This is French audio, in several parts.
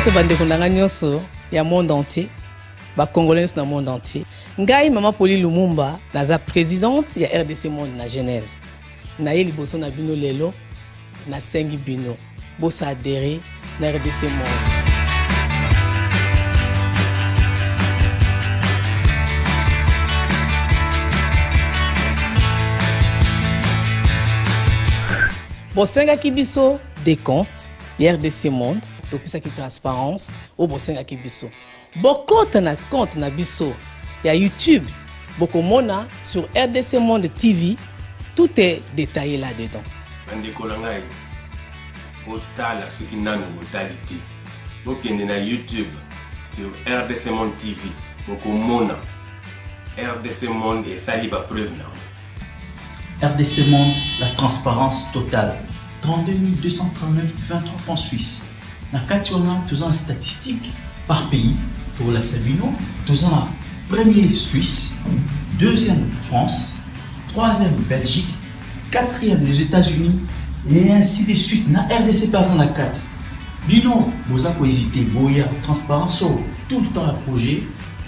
te bandeko nanga nyonso ya monde entier, ba congolais dans le monde entier. Ngai Mama Pauline Lumumba naza présidente ya RDC Monde na Genève. Na ye liboso na bino lelo na sengi bino bosa adhérer na RDC Monde. Bosenga kibiso des comptes RDC Monde. Depuis ça qui transparence au bosenga kibiso. Beaucoup na compte na biso ya YouTube. Beaucoup mona sur RDC Monde TV. Tout est détaillé là-dedans. Bandeko langai otala ce qui n'a no totalité. Bokende na YouTube sur RDC Monde TV. Beaucoup mona RDC Monde et saliba preuve na. RDC Monde, la transparence totale. 32 239 23 francs suisses. Na Kationa, tous en statistiques par pays pour la Sabino, tous en premier Suisse, deuxième France, troisième Belgique, quatrième les États-Unis et ainsi de suite. Na RDC personne à 4. Bino, vous avez hésité, Boya, transparence, tout le temps à projet,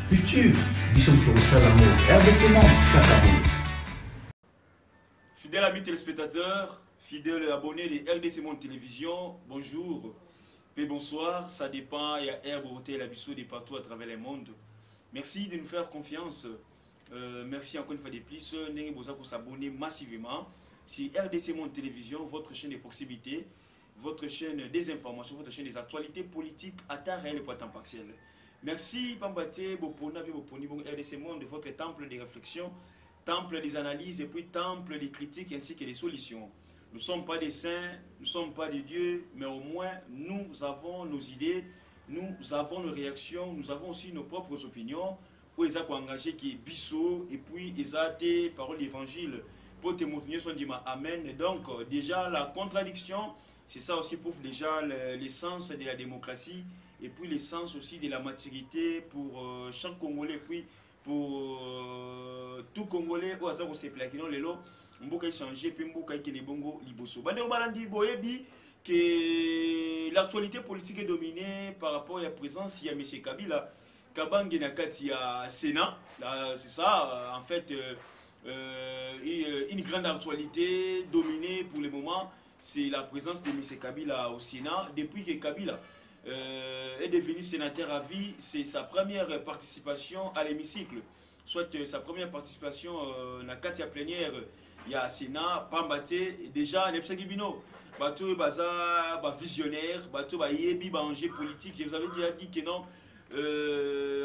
futur, Bison pour Salamo, RDC Monde, Katabo. Fidèles amis téléspectateurs, fidèles abonnés de RDC Monde Télévision, bonjour. Et bonsoir, ça dépend, il y a Herbe Hôtel Abisso de partout à travers le monde. Merci de nous faire confiance. Merci encore une fois de plus. N'ayez pas besoin de s'abonner massivement. C'est RDC Monde Télévision, votre chaîne de proximité, votre chaîne des informations, votre chaîne des actualités politiques à temps réel et pas temps partiel. Merci Pambate, Bopona, Boponi, RDC Monde, votre temple de réflexion, temple des analyses et puis temple des critiques ainsi que des solutions. Nous ne sommes pas des saints, nous ne sommes pas des dieux, mais au moins nous avons nos idées, nous avons nos réactions, nous avons aussi nos propres opinions. Où ils ont engagé qui est Bissot, et puis ils ont des paroles d'évangile pour témoigner son dit Amen. Donc déjà la contradiction, c'est ça aussi prouve déjà l'essence de la démocratie, et puis l'essence aussi de la maturité pour chaque Congolais, puis pour tout Congolais, au hasard où c'est plaqué, les lots. Mboka changer puis mboka qui les bongo liboso. Bande balandi boyebi que l'actualité politique est dominée par rapport à la présence il y a M. Kabila Kabange na kati ya Sénat. C'est ça en fait une grande actualité dominée pour le moment, c'est la présence de M. Kabila au Sénat depuis que Kabila est devenu sénateur à vie, c'est sa première participation à l'hémicycle, soit sa première participation na kati ya plénière. Il y a Sénat, Pambate, déjà, les Psagibino, Bato Baza, visionnaire, Bato Yebi, enjeu politique. Je vous avais déjà dit que non,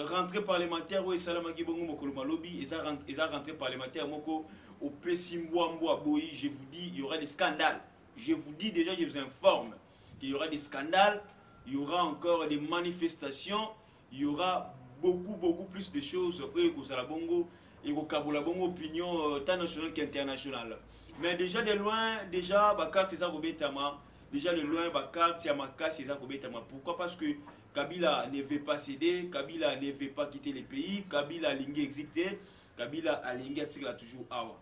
rentrée parlementaire, oui, Salamaki Bongo Mokoloma Lobby, ils ont rentré parlementaire, Moko, au Pessimboambo à Boyi, je vous dis, il y aura des scandales. Je vous dis déjà, je vous informe qu'il y aura des scandales, il y aura encore des manifestations, il y aura beaucoup plus de choses, eux, que Salabongo. Et au Kabola bon opinion tant nationale qu'internationale. Mais déjà de loin, déjà Bakar César Obetama, déjà de loin Bakar Tiamaka César Obetama. Pourquoi? Parce que Kabila ne veut pas céder, Kabila ne veut pas quitter le pays, Kabila a lingué exécuté, Kabila a lingué attiré toujours awa.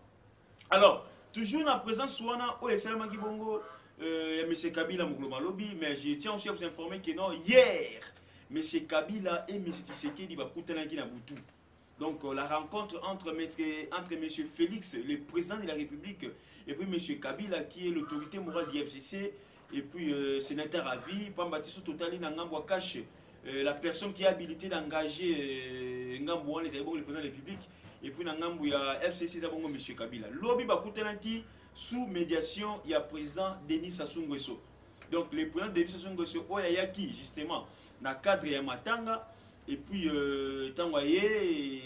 Alors, toujours dans la présence Souana, au SLM Bongo, M. Kabila Mogloma Lobby, mais je tiens aussi à vous informer que non, hier, M. Kabila et M. Tshisekedi Bakutanaki Nabutu. Donc la rencontre entre M. Félix, le président de la République, et puis M. Kabila, qui est l'autorité morale du FCC, et puis sénateur à vie, Pambatisou Totali Nangambwa Kache, la personne qui est habilitée d'engager Ngambouan, le président de la République, et puis Nangambouya FCC, Zabongo M. Kabila. Lobby Bakutanaki, sous médiation, il y a le président Denis Sassou Nguesso. Donc le président Denis Sassou Nguesso, Oyayaki, justement, dans le cadre de Matanga. Et puis,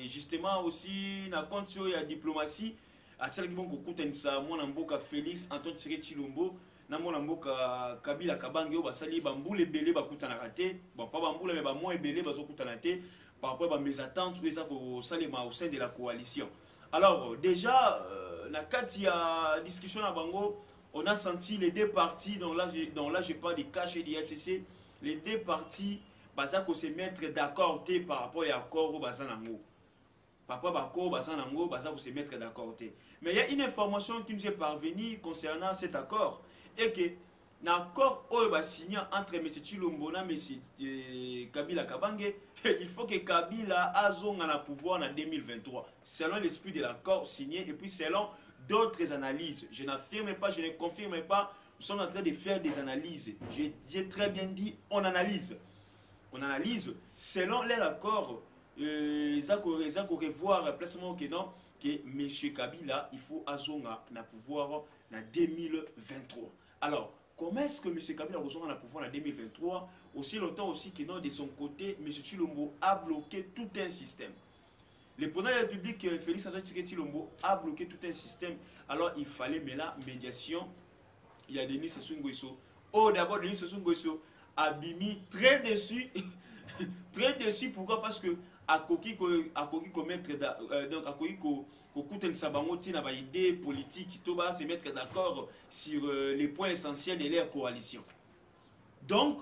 justement aussi, dans le compte de la diplomatie, à celle qui vont écouter ça, mon amboka Félix, Antoine Tshisekedi Tshilombo, mon amboka Kabila Kabange, Basali, Bambou, les belés, Bakuta na raté, bon, pas Bambou, mais moins belés, Bazokuta na raté, par rapport à mes attentes, tout ça au sein de la coalition. Alors, déjà, dans il y a discussion à Bango, on a senti les deux partis, dont là je parle des caches et des FCC, les deux partis. Baza ko se mettre d'accord par rapport à l'accord au Bazanango. Par rapport à l'accord au Bazanango, Baza ko se mettre d'accord. Mais il y a une information qui nous est parvenue concernant cet accord. Et que l'accord signé entre M. Tshilombo et M. Kabila Kabange, il faut que Kabila ait un pouvoir en 2023, selon l'esprit de l'accord signé et puis selon d'autres analyses. Je n'affirme pas, je ne confirme pas, nous sommes en train de faire des analyses. J'ai très bien dit, on analyse. On analyse selon leur accord, ils ont revoir le placement que M. Kabila, il faut avoir un pouvoir en 2023. Alors, comment est-ce que M. Kabila a besoin d'un pouvoir en 2023? Aussi longtemps aussi que non, de son côté, M. Tshilombo a bloqué tout un système. Le président de la République, Félix Antoine Tshilombo, a bloqué tout un système. Alors, il fallait mais la médiation. Il y a Denis Sassou Nguesso. Oh, d'abord, Denis Sassou Nguesso a bimi très déçu. Très déçu. Pourquoi? Parce que à Koki commettre donc à Koki Kokouten Sabangoti n'a pas idée politique, tout va se mettre d'accord sur les points essentiels de leur coalition. Donc,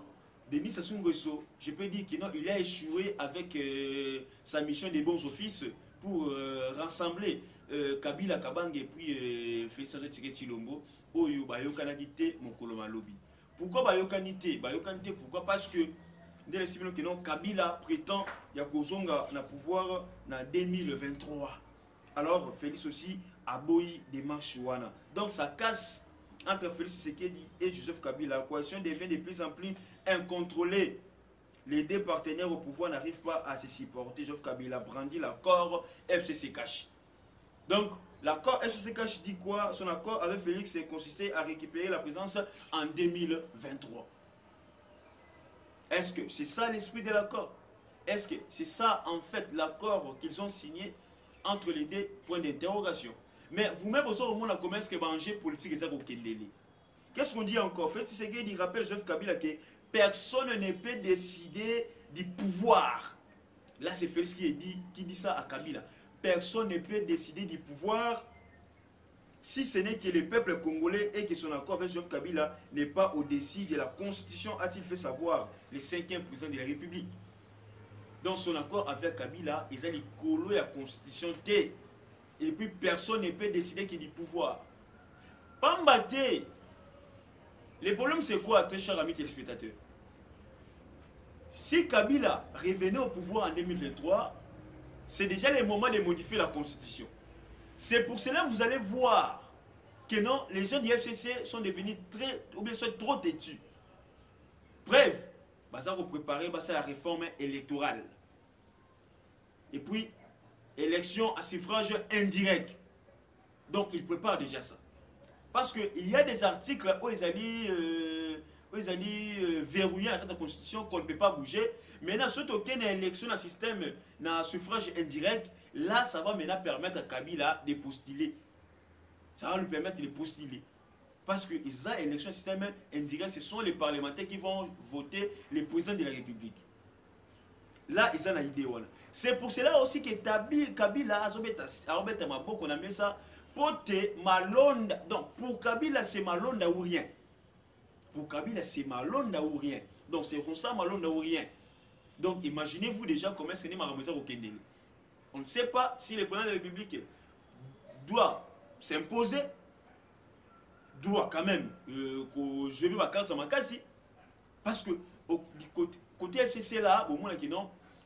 Denis Sassou Nguesso, je peux dire qu'il a échoué avec sa mission des bons offices pour rassembler Kabila Kabange et puis Félix Antoine Tshilombo au Bayokanagité Mokoloma Lobby. Pourquoi Bayokanité? Bayokanité, pourquoi? Parce que dès le signe que non, Kabila prétend Yakozonga na pouvoir en 2023. Alors Félix aussi a boyi des marches wana. Donc ça casse entre Félix Tshisekedi et Joseph Kabila. La coalition devient de plus en plus incontrôlée. Les deux partenaires au pouvoir n'arrivent pas à se supporter. Joseph Kabila brandit l'accord FCC Cash. Donc l'accord FCC Cash dit quoi? Son accord avec Félix consistait à récupérer la présidence en 2023. Est-ce que c'est ça l'esprit de l'accord? Est-ce que c'est ça en fait l'accord qu'ils ont signé entre les deux points d'interrogation? Mais vous-même, vous savez comment est-ce que l'enjeu politique est au Kendele? Qu'est-ce qu'on dit encore? En fait, c'est qu'il rappelle Joseph Kabila que personne ne peut décider du pouvoir. Là, c'est Félix qui dit ça à Kabila. Personne ne peut décider du pouvoir si ce n'est que le peuple congolais et que son accord avec Joseph Kabila n'est pas au-dessus de la Constitution, a-t-il fait savoir le 5e président de la République. Dans son accord avec Kabila, ils ont collé la Constitution T. Et puis personne ne peut décider qu'il y ait du pouvoir. Pambate. Le problème c'est quoi, très chers amis téléspectateurs? Si Kabila revenait au pouvoir en 2023, c'est déjà le moment de modifier la Constitution. C'est pour cela que vous allez voir que non, les gens du FCC sont devenus trop têtus. Bref, ça va préparer la réforme électorale. Et puis, élection à suffrage indirect. Donc, ils préparent déjà ça. Parce qu'il y a des articles où ils allaient verrouiller la Constitution qu'on ne peut pas bouger. Maintenant, surtout qu'il y a une élection dans le système, dans le suffrage indirect, là, ça va maintenant permettre à Kabila de postuler. Ça va lui permettre de postuler. Parce qu'ils ont une élection système indirect, ce sont les parlementaires qui vont voter le président de la République. Là, ils ont une idée. C'est pour cela aussi que Kabila a Maboko, on a mis ça pour te malonda. Donc, pour Kabila, c'est malonda ou rien. Pour Kabila, c'est malonda ou rien. Donc, c'est comme ça, malonda ou rien. Donc, imaginez-vous déjà comment est-ce que Maramouza au Kendele. On ne sait pas si le président de la République doit s'imposer, doit quand même jouer ma carte sur ma case. Parce que du côté FCC là, au moins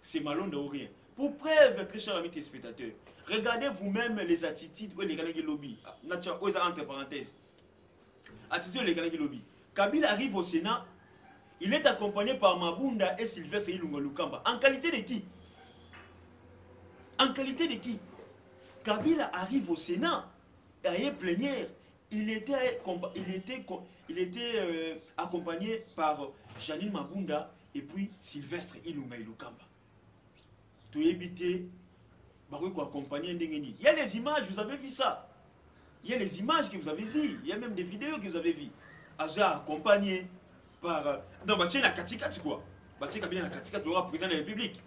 c'est malonda ou rien. Pour preuve, très chers amis téléspectateurs, regardez vous-même les attitudes où les Kanagi lobby. Entre parenthèses. Attitude les Kanagi lobby. Kabila arrive au Sénat, il est accompagné par Mabunda et Sylvestre Ilunga Lukamba. En qualité de qui? En qualité de qui? Kabila arrive au Sénat, et à une plénière, il était accompagné par Janine Mabunda et puis Sylvestre Ilunga Lukamba. Tout éviter, il y a les images, vous avez vu ça. Il y a les images que vous avez vues, il y a même des vidéos que vous avez vues. Accompagné par... Non, bah, tu es la Katikati quoi. Bah, tu es Kabila la Katikati, le président de la République.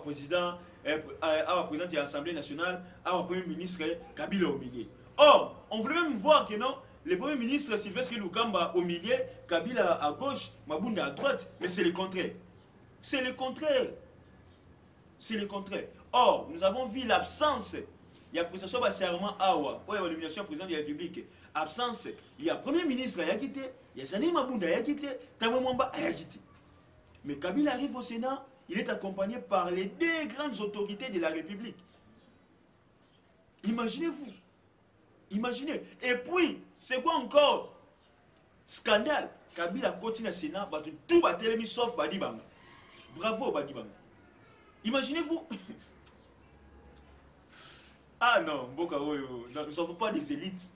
Président de l'Assemblée nationale, Premier ministre Kabila au milieu. Or, on voulait même voir que non, le Premier ministre Sylvestre Lukamba au milieu, Kabila à gauche, Mabunda à droite, mais c'est le contraire. C'est le contraire. C'est le contraire. Or, nous avons vu l'absence il y a prestation de serment awa, il y a l'élimination du président de la République. Absence, il y a premier ministre qui a quitté, il y a Janine Mabunda qui a quitté, Tamwe Mwamba a quitté. Mais Kabila arrive au Sénat, il est accompagné par les deux grandes autorités de la République. Imaginez-vous. Imaginez. Et puis, c'est quoi encore? Scandale. Kabila continue au Sénat, tout va télémis sauf Badibanga. Bravo Badibanga. Imaginez-vous. Ah non, nous n'avons pas des élites.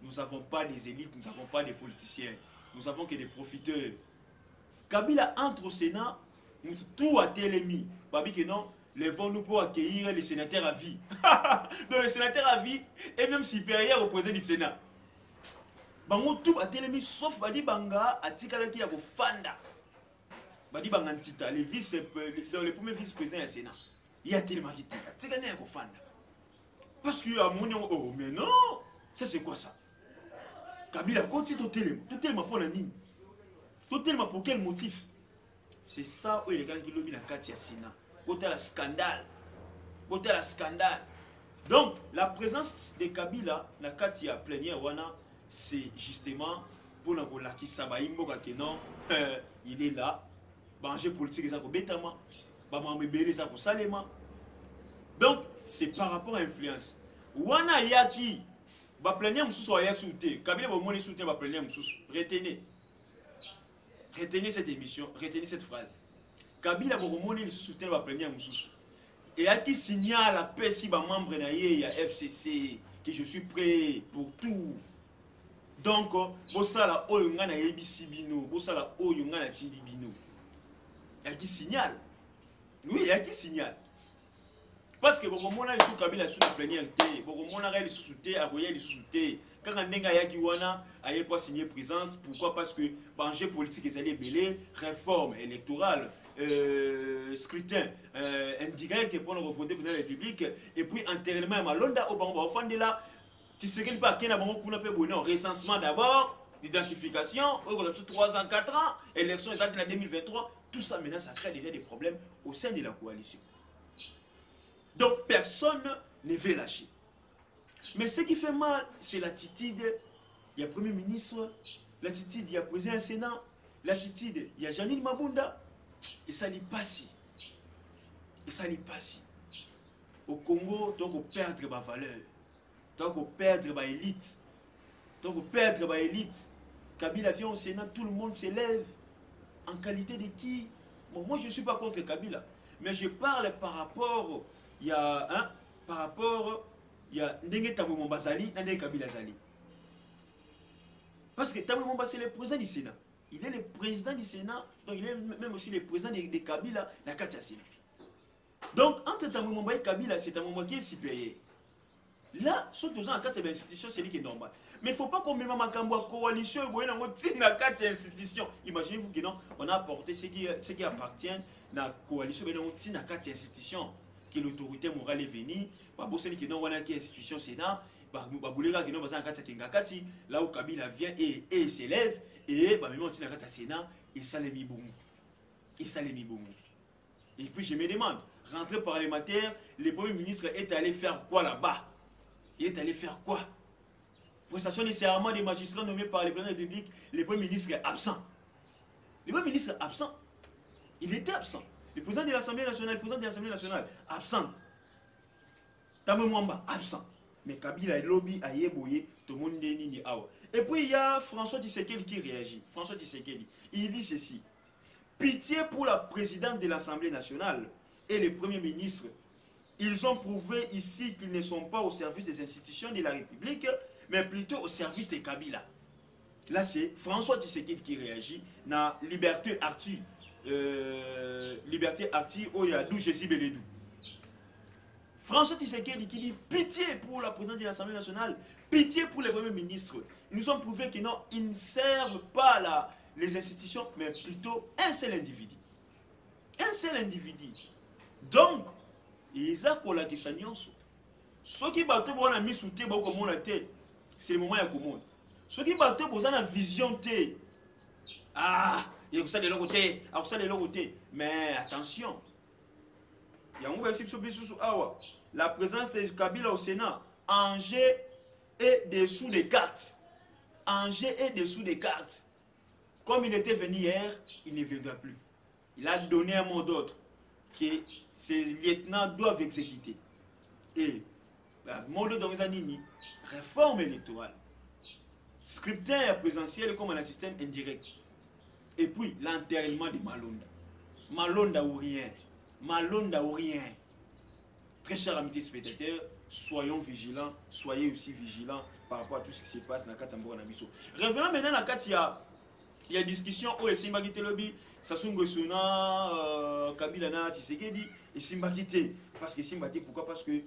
Nous n'avons pas des élites, nous n'avons pas des politiciens. Nous avons que des profiteurs. Kabila entre au Sénat, tout a télémis. Babi que non, les vont nous pour accueillir les sénateurs à vie. Donc les sénateurs à vie est même supérieur au président du Sénat. Bango tout a télémis sauf Badibanga a tikalaki ya Fanda. Badibanga Ntita, les premiers vice-présidents du Sénat. Il y a tellement qui a tikalaki ya Fanda. Parce qu'il y a mon oh mais non, ça c'est quoi ça? Kabila continue totalement pour la ligne. Totalement pour quel motif? C'est ça où il y a quelqu'un qui lobby la Katia Sénat. Boté la scandale. Boté la scandale. Donc, la présence de Kabila, la Katia plénière, c'est justement pour la qui sabaïmbo que non, il est là. Banger politique, ça pour bétama. Bamambe bélé, ça pour salema. Donc, c'est par rapport à l'influence. Wana yaki, ba plénière moussou ya souté. Kabila va monnaie souté ba plénière moussou. Retenez. Retenez cette émission, retenez cette phrase. Kabila Boromoni le soutient la première moussou. Et à qui signale la paix si ma membre naïe ya FCC que je suis prêt pour tout. Donc bosala oyunga na yebisi bino, bosala oyunga na tindi bino. Et à qui signale? Oui, et à qui signale? Parce que Boromona le sous Kabila sous la première té, Boromona le sous-té, Aroya le sous-té. Quand on a yaki wana aye pas signé présence, pourquoi? Parce que banjé politique est allé belé, réforme électorale, scrutin indirect pour nous voter pour la République, et puis intérieurement malonda au bamba au fond de là, qui serait pas qu'il y a un coup de bonheur, recensement d'abord, d'identification, 3 ans, 4 ans, élection exacte en 2023, tout ça maintenant ça crée déjà des problèmes au sein de la coalition. Donc personne ne veut lâcher. Mais ce qui fait mal, c'est l'attitude. Il y a Premier ministre, l'attitude, il y a Président du Sénat, l'attitude, il y a Janine Mabunda. Et ça n'est pas si. Et ça n'est pas si. Au Congo, donc on perdre ma valeur. Donc on perdre ma élite. Donc on perdre ma élite. Kabila vient au Sénat, tout le monde s'élève. En qualité de qui? Bon, moi je ne suis pas contre Kabila. Mais je parle par rapport, il y a un, par rapport. Il y a Ndenge Tamwe Mwamba Zali, Ndenge Kabila Zali. Parce que Tamwe Mwamba c'est le président du Sénat. Il est le président du Sénat, donc il est même aussi le président de Kabila, la Katia Sénat. Donc entre Tamwe Mwamba et Kabila, c'est Tamwe Mwamba qui est supérieur. Là, surtout dans la Katia institution, c'est lui qui est normal. Mais il ne faut pas qu'on mette ma coalition et qu'on la Katia institution. Imaginez-vous que non, on a apporté ce qui appartient à la coalition et on la Katia institution. Que l'autorité morale est venue, qui non voilà qui institution Sénat, là où Kabila vient et s'élève et même on tient à Sénat et ça les mis bon. Et ça les mis bon. Et puis je me demande, rentré parlementaire, le Premier ministre est allé faire quoi là-bas? Il est allé faire quoi? Prestation de serment des magistrats nommés par le président de la République, le Premier ministre est absent. Le Premier ministre est absent. Il était absent. Le président de l'Assemblée nationale, absente. Tamwe Mwamba, absent. Mais Kabila lobby a yeboye, tout le monde n'est ni awa. Et puis il y a François Tshisekedi qui réagit. François Tshisekedi, il dit ceci. Pitié pour la présidente de l'Assemblée nationale et le Premier ministre. Ils ont prouvé ici qu'ils ne sont pas au service des institutions de la République, mais plutôt au service de Kabila. Là, c'est François Tshisekedi qui réagit. Na Liberté Arthur. Liberté Arti, où il y a d'où Jésus Beledou. François Tshisekedi qui dit pitié pour la présidente de l'Assemblée nationale, pitié pour les premiers ministres. Ils nous ont prouvé que non, ils ne servent pas les institutions, mais plutôt un seul individu. Un seul individu. Donc, ils ont la question. Ceux qui battent pour la mise sous terre, c'est le moment où il ceux qui battent pour la vision, ah, il y a ça de l'autre côté, mais attention. La présence de Kabila au Sénat, Angers est dessous des cartes. Angers est dessous des cartes. Comme il était venu hier, il ne viendra plus. Il a donné un mot d'ordre que ses lieutenants doivent exécuter. Et le mot d'ordre Nini, réforme électorale. Scriptin présidentiel comme un système indirect. Et puis l'enterrement de Malonda. Malonda ou rien. Malonda ou rien. Très chers amis spectateurs, soyons vigilants, soyez aussi vigilants par rapport à tout ce qui se passe dans la Katambora Nabiso. Revenons maintenant à la Kat, il y a discussion où Simba Gite Lobby, Sassou Nguesuna, Kabila na Tshisekedi et Simba Gite. Parce que Simba Gite, pourquoi? Parce que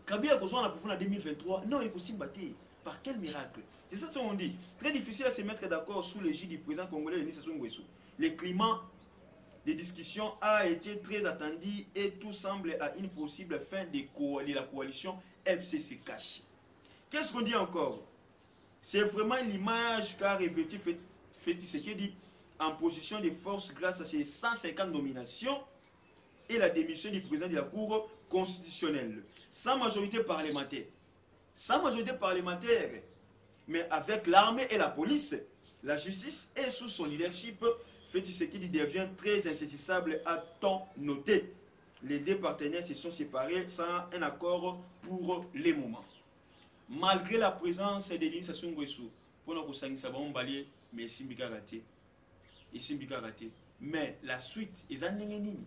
Kabila Koso on a pouvoir en 2023. Non, il faut Simba Gite. Par quel miracle? C'est ça qu'on dit. Très difficile à se mettre d'accord sous l'égide du président congolais Denis Sassou Nguesso. Le climat des discussions a été très attendu et tout semble à une possible fin de la coalition FCC cache. Qu'est-ce qu'on dit encore? C'est vraiment l'image qu'a revêtu Tshisekedi en position de force grâce à ses 150 nominations et la démission du président de la Cour constitutionnelle. Sans majorité parlementaire. Sans majorité parlementaire, mais avec l'armée et la police, la justice et sous son leadership, Tshisekedi devient très insaisissable à temps noté. Les deux partenaires se sont séparés sans un accord pour les moments. Malgré la présence de Denis Sassou Nguesso, pour nous mais mais la suite est en nini.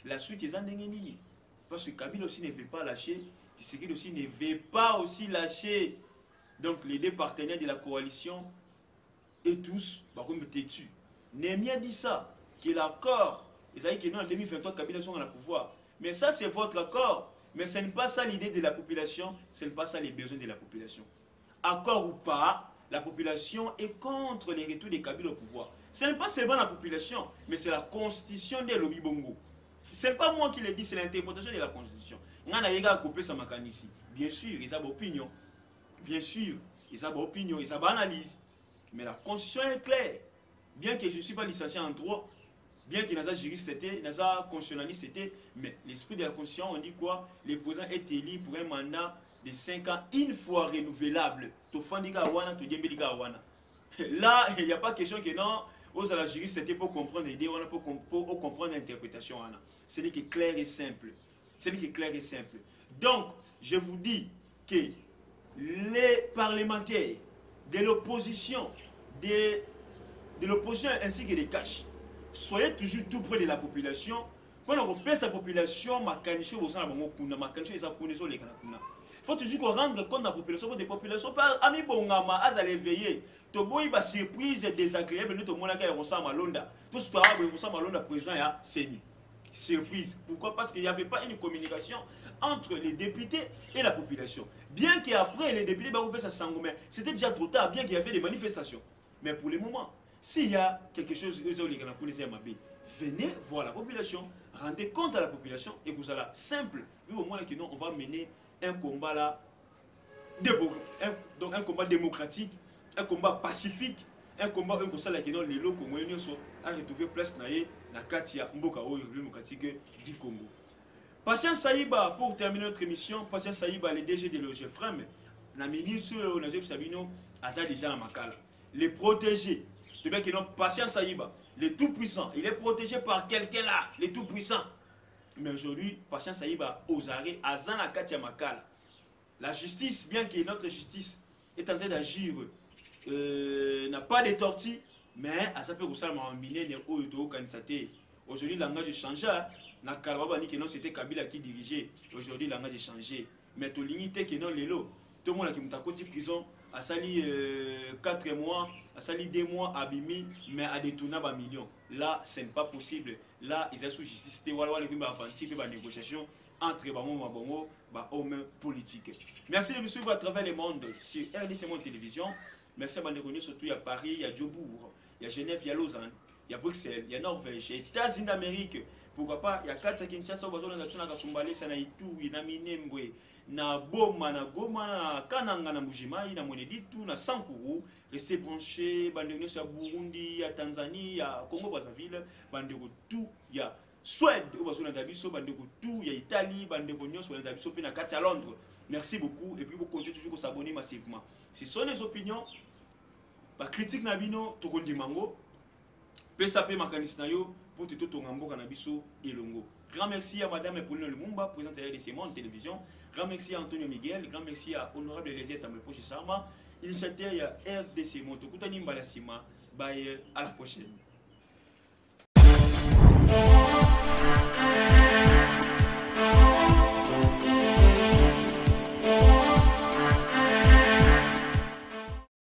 La suite est en nini. Parce que Kabila aussi ne veut pas lâcher, Tshisekedi aussi ne veut pas aussi lâcher. Donc les deux partenaires de la coalition et tous, par contre, têtus. Némia dit ça, que l'accord, ils ont dit que non, en 2023, Kabila sont à pouvoir. Mais ça, c'est votre accord. Mais ce n'est pas ça l'idée de la population, ce n'est pas ça les besoins de la population. Accord ou pas, la population est contre les retours de Kabila au pouvoir. Ce n'est pas seulement la population, mais c'est la constitution des lobby bongo. Ce n'est pas moi qui le dis, c'est l'interprétation de la constitution. Bien sûr, ils ont une opinion. Bien sûr, ils ont une opinion, ils ont une analyse. Mais la constitution est claire. Bien que je ne suis pas licencié en droit, bien que Naza juriste était, Naza constitutionnaliste était, mais l'esprit de la constitution, on dit quoi? Le président est élu pour un mandat de 5 ans, une fois renouvelable. Là, il n'y a pas question que non, aux la juriste c'était pour comprendre l'idée, pour comprendre l'interprétation. Ce n'est que clair et simple. Ce n'est que clair et simple. Donc, je vous dis que les parlementaires de l'opposition, de l'opposition ainsi que des caches, soyez toujours tout près de la population. Pendant qu'on pèse la population, il faut toujours rendre compte de la population, des populations, pas ami bongama, à l'éveiller. Tobo il va surprise désagréable, nous tout le monde qui est ressemble à Londa. Tout ce qui est ressemble à Londa président ya Séni. Surprise. Pourquoi? Parce qu'il n'y avait pas une communication entre les députés et la population. Bien qu'après les députés c'était déjà trop tard, bien qu'il y avait des manifestations. Mais pour le moment, s'il y a quelque chose, venez voir la population, rendez compte à la population et vous allez simple. Au moins que nous, on va mener un combat là, donc un combat démocratique, un combat pacifique, un combat où les locaux congolais a retrouvé place na Katia Mboka démocratique du Congo. Patient Saïba, pour terminer notre émission, Patient Saïba, le DG de l'OGFREM, la ministre Najib Sabino, a déjà à Makala. Les protéger. De bien que non, Patient Saïba, le tout-puissant, il est protégé par quelqu'un là, le tout-puissant. Mais aujourd'hui, Patient Saïba, aux arrêts, à Zana Katia Makala. La justice, bien que notre justice est en train d'agir, n'a pas de tortilles, mais à ça peut vous miné aujourd'hui, le langage a changé. Na Kalababa ni que non, c'était Kabila qui dirigeait. Aujourd'hui, le langage a changé. Mais tout limité que non, l'élo. Tout le monde qui m'a côté prison a sali 4 mois, a sali 2 mois à Bimi, mais à détourner un million. Là, ce n'est pas possible. Là, ils ont sous justice. C'était voilà qui m'a avanti, puis la négociation entre les hommes politiques. Merci de nous suivre à travers le monde sur RDC Monde Télévision. Merci à Bandegoni, surtout à Paris, il y a Djobourg, il y a Genève, il y a Lausanne, il y a Bruxelles, il y a Norvège, il y a États-Unis d'Amérique. Pourquoi pas, il y a 4 Kinshasa, il y a Kasumbalé, il y a Ituri, il y a Minembwe, na Boma, na Goma, na Kananga, na Mujimai, na Moneditu, na Sankuru. Restez branchés, bandeko à Burundi, à Tanzanie, à Congo-Brazzaville, bandeko tout, il y a Suède, il y a Italie, bandeko nyonso na Dabiso, puis na Katia Londres. Merci beaucoup et puis vous continuez toujours à s'abonner massivement. Si ce sont les opinions, la critique nabino, tokondi mango, pesape makanis na yo pour te tout ngambo kanabiso elongo. Grand merci à Madame Pauline Lumumba, présidente de RDC Monde Télévision. Grand merci à Antonio Miguel. Grand merci à Honorable Eliezer Tambepoche Sama. Initiateur, il y a RDC Monde. Tokutani Mbalasima. Bye, à la prochaine.